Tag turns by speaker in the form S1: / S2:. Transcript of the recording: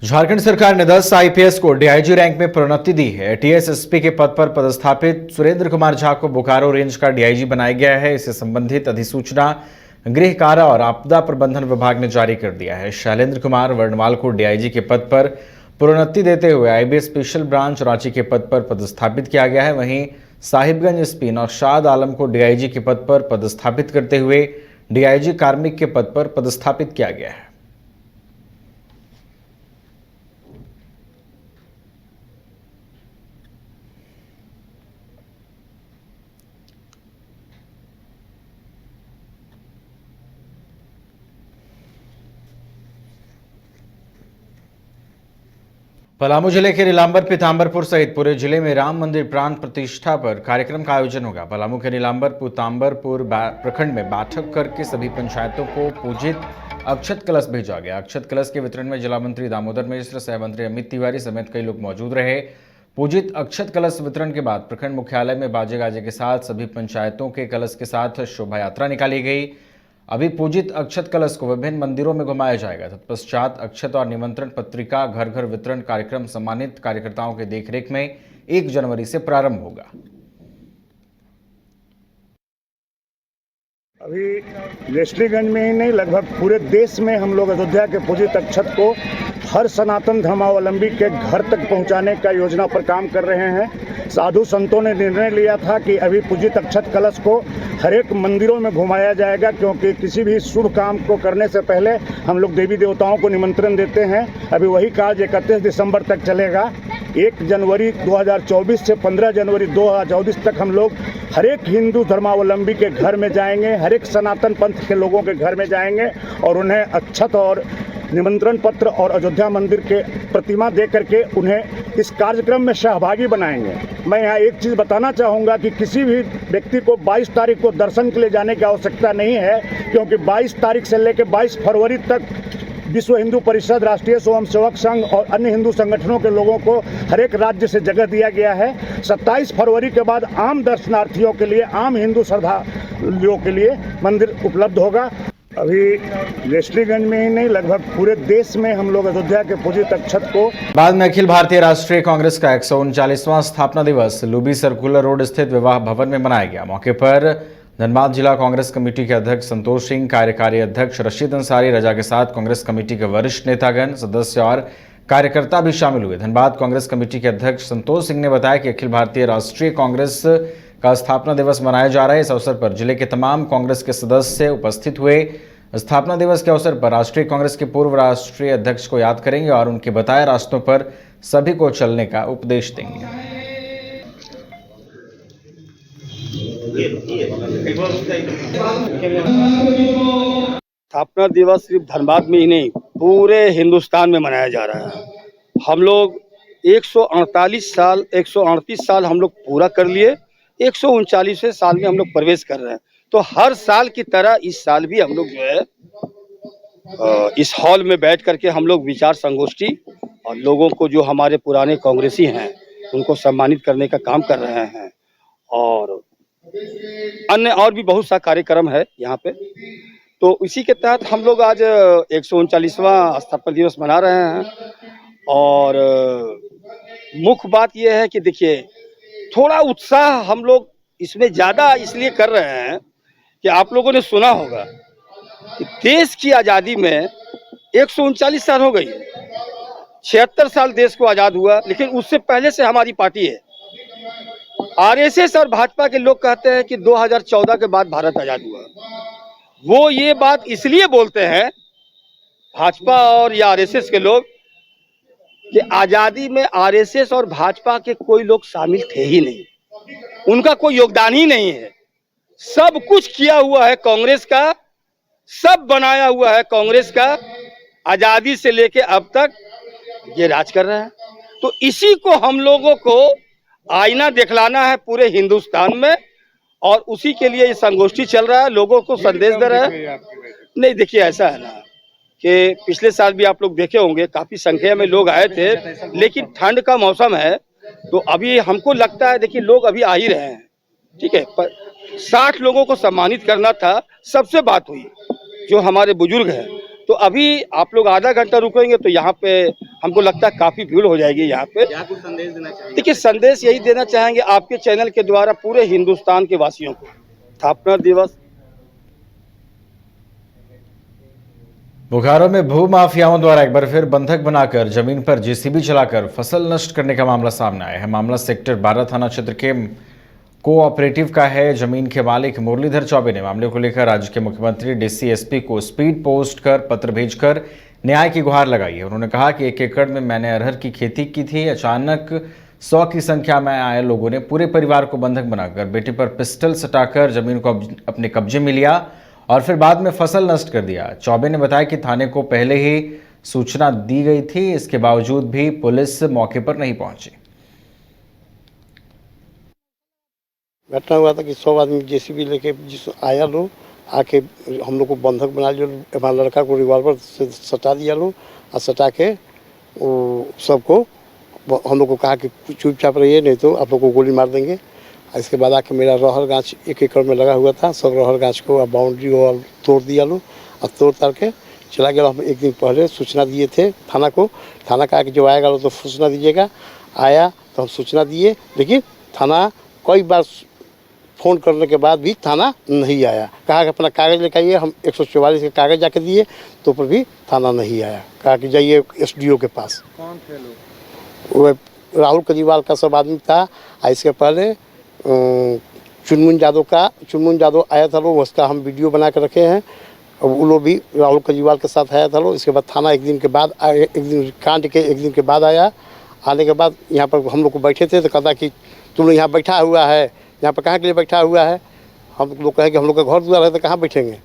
S1: झारखंड सरकार ने 10 आईपीएस को डीआईजी रैंक में प्रोन्नति दी है। टीएसएसपी के पद पर पदस्थापित सुरेंद्र कुमार झा को बोकारो रेंज का डीआईजी बनाया गया है। इससे संबंधित अधिसूचना गृह कारा और आपदा प्रबंधन विभाग ने जारी कर दिया है। शैलेंद्र कुमार वर्णवाल को डीआईजी के पद पर प्रोन्नति देते हुए आईबी स्पेशल ब्रांच रांची के पद पर पदस्थापित किया गया है। वहीं साहिबगंज एसपी नौशाद आलम को डीआईजी के पद पर पदस्थापित करते हुए डीआईजी कार्मिक के पद पर पदस्थापित किया गया है। पलामू जिले के नीलांबर पीतांबरपुर सहित पूरे जिले में राम मंदिर प्राण प्रतिष्ठा पर कार्यक्रम का आयोजन होगा। पलामू के नीलांबर पीतांबरपुर प्रखंड में बैठक करके सभी पंचायतों को पूजित अक्षत कलश भेजा गया। अक्षत कलश के वितरण में जिला मंत्री दामोदर मिश्र, सह मंत्री अमित तिवारी समेत कई लोग मौजूद रहे। पूजित अक्षत कलश वितरण के बाद प्रखंड मुख्यालय में बाजे गाजे के साथ सभी पंचायतों के कलश के साथ शोभा यात्रा निकाली गई। अभी पूजित अक्षत कलश को विभिन्न मंदिरों में घुमाया जाएगा। तत्पश्चात अक्षत और निमंत्रण पत्रिका घर घर वितरण कार्यक्रम सम्मानित कार्यकर्ताओं के देखरेख में 1 जनवरी से प्रारंभ होगा।
S2: अभी लेस्लीगंज में ही नहीं, लगभग पूरे देश में हम लोग अयोध्या के पूजित अक्षत को हर सनातन धर्मावलंबी के घर तक पहुंचाने का योजना पर काम कर रहे हैं। साधु संतों ने निर्णय लिया था कि अभी पूजित अक्षत कलश को हर एक मंदिरों में घुमाया जाएगा, क्योंकि किसी भी शुभ काम को करने से पहले हम लोग देवी देवताओं को निमंत्रण देते हैं। अभी वही कार्य 31 दिसंबर तक चलेगा। 1 जनवरी 2024 से 15 जनवरी 2024 तक हम लोग हर एक हिंदू धर्मावलंबी के घर में जाएंगे, हर एक सनातन पंथ के लोगों के घर में जाएंगे और उन्हें अक्षत और निमंत्रण पत्र और अयोध्या मंदिर के प्रतिमा दे करके उन्हें इस कार्यक्रम में सहभागी बनाएंगे। मैं यहाँ एक चीज़ बताना चाहूँगा कि किसी भी व्यक्ति को 22 तारीख को दर्शन के लिए जाने की आवश्यकता नहीं है, क्योंकि 22 तारीख से लेकर 22 फरवरी तक विश्व हिंदू परिषद, राष्ट्रीय स्वयं सेवक संघ और अन्य हिंदू संगठनों के लोगों को हर एक राज्य से जगह दिया गया है। 27 फरवरी के बाद आम दर्शनार्थियों के लिए, आम हिंदू श्रद्धालुओं के लिए मंदिर उपलब्ध होगा। अभी लेस्लीगंज में ही नहीं, लगभग पूरे देश में हम लोग अयोध्या के पूजित अक्षत को
S1: बाद में अखिल भारतीय राष्ट्रीय कांग्रेस का 139वां स्थापना दिवस लुबी सर्कुलर रोड स्थित विवाह भवन में मनाया गया। मौके पर धनबाद जिला कांग्रेस कमेटी के अध्यक्ष संतोष सिंह, कार्यकारी अध्यक्ष रशीद अंसारी, रजा के साथ कांग्रेस कमेटी के वरिष्ठ नेतागण, सदस्य और कार्यकर्ता भी शामिल हुए। धनबाद कांग्रेस कमेटी के अध्यक्ष संतोष सिंह ने बताया कि अखिल भारतीय राष्ट्रीय कांग्रेस का स्थापना दिवस मनाया जा रहा है। इस अवसर पर जिले के तमाम कांग्रेस के सदस्य उपस्थित हुए। स्थापना दिवस के अवसर पर राष्ट्रीय कांग्रेस के पूर्व राष्ट्रीय अध्यक्ष को याद करेंगे और उनके बताए रास्तों पर सभी को चलने का उपदेश देंगे।
S3: स्थापना दिवस सिर्फ धनबाद में ही नहीं, पूरे हिंदुस्तान में मनाया जा रहा है। हम लोग 138 साल हम लोग पूरा कर लिए, 139वें साल में हम लोग प्रवेश कर रहे हैं। तो हर साल की तरह इस साल भी हम लोग जो है इस हॉल में बैठ करके हम लोग विचार संगोष्ठी और लोगों को, जो हमारे पुराने कांग्रेसी हैं, उनको सम्मानित करने का काम कर रहे हैं। और अन्य और भी बहुत सा कार्यक्रम है यहाँ पे। तो इसी के तहत हम लोग आज 139वां स्थापना दिवस मना रहे हैं। और मुख्य बात यह है कि देखिए, थोड़ा उत्साह हम लोग इसमें ज़्यादा इसलिए कर रहे हैं कि आप लोगों ने सुना होगा कि देश की आज़ादी में 139 साल हो गई। 76 साल देश को आज़ाद हुआ, लेकिन उससे पहले से हमारी पार्टी है। आरएसएस और भाजपा के लोग कहते हैं कि 2014 के बाद भारत आज़ाद हुआ। वो ये बात इसलिए बोलते हैं, भाजपा और या आरएसएस के लोग, कि आज़ादी में आरएसएस और भाजपा के कोई लोग शामिल थे ही नहीं, उनका कोई योगदान ही नहीं है। सब कुछ किया हुआ है कांग्रेस का, सब बनाया हुआ है कांग्रेस का। आज़ादी से लेके अब तक ये राज कर रहे हैं। तो इसी को हम लोगों को आईना दिखलाना है पूरे हिंदुस्तान में, और उसी के लिए ये संगोष्ठी चल रहा है, लोगों को संदेश दे रहा है। नहीं, देखिए ऐसा है ना कि पिछले साल भी आप लोग देखे होंगे, काफी संख्या में लोग आए थे, लेकिन ठंड का मौसम है तो अभी हमको लगता है, देखिए लोग अभी आ ही रहे हैं, ठीक है। पर 60 लोगों को सम्मानित करना था, सबसे बात हुई जो हमारे बुजुर्ग हैं, तो अभी आप लोग आधा घंटा रुकेंगे तो यहाँ पे हमको लगता है काफी भीड़ हो जाएगी यहाँ पे।
S4: क्या कुछ संदेश देना चाहिए?
S3: देखिए, संदेश यही देना चाहेंगे आपके चैनल के द्वारा पूरे हिंदुस्तान के वासियों को, स्थापना दिवस।
S1: बोकारो में भू माफियाओं द्वारा एक बार फिर बंधक बनाकर जमीन पर जेसीबी चलाकर फसल नष्ट करने का मामला सामने आया है। मामला सेक्टर 12 थाना क्षेत्र के कोऑपरेटिव का है। जमीन के मालिक मुरलीधर चौबे ने मामले को लेकर राज्य के मुख्यमंत्री डीसी एसपी को स्पीड पोस्ट कर पत्र भेजकर न्याय की गुहार लगाई है। उन्होंने कहा कि 1 एकड़ में मैंने अरहर की खेती की थी। अचानक 100 की संख्या में आए लोगों ने पूरे परिवार को बंधक बनाकर बेटी पर पिस्टल सटाकर जमीन को अपने कब्जे में लिया और फिर बाद में फसल नष्ट कर दिया। चौबे ने बताया कि थाने को पहले ही सूचना दी गई थी, इसके बावजूद भी पुलिस मौके पर नहीं पहुंची।
S5: घटना हुआ था कि 100 आदमी जेसीबी लेके आया लोग, आके हम लोग को बंधक बना लिया। हमारा लड़का को रिवॉल्वर से सटा दिया लोग और सटा के वो सबको हम लोग को कहा कि चुपचाप रहिए, नहीं तो आप लोग को गोली मार देंगे। इसके बाद आके मेरा रहर गाछ 1 एकड़ में लगा हुआ था, सब रहर गाछ को बाउंड्री वॉल तोड़ दिया लोग और तोड़ ताड़ के चला गया। हम 1 दिन पहले सूचना दिए थे थाना को। थाना कहा कि जो आएगा वो तो सूचना दीजिएगा। आया तो हम सूचना दिए, लेकिन थाना कई बार फ़ोन करने के बाद भी थाना नहीं आया। कहा कि अपना कागज़ लेकर आइए। हम 144 के कागज़ जाके दिए तो पर भी थाना नहीं आया। कहा कि जाइए एसडीओ के पास।
S4: कौन थे लोग?
S5: वो राहुल केजरीवाल का सब आदमी था। इसके पहले चुनमुन यादव आया था लोग, उसका हम वीडियो बना के रखे हैं। अब वो लोग भी राहुल केजरीवाल के साथ आया था लोग। इसके बाद थाना 1 दिन के बाद एक दिन कांड के 1 दिन के बाद आया। आने के बाद यहाँ पर हम लोग को बैठे थे तो कहता कि तुम लोग यहाँ बैठा हुआ है, यहाँ पर कहाँ के लिए बैठा हुआ है। हम लोग कहे कि हम लोग का घर द्वार है तो कहाँ बैठेंगे।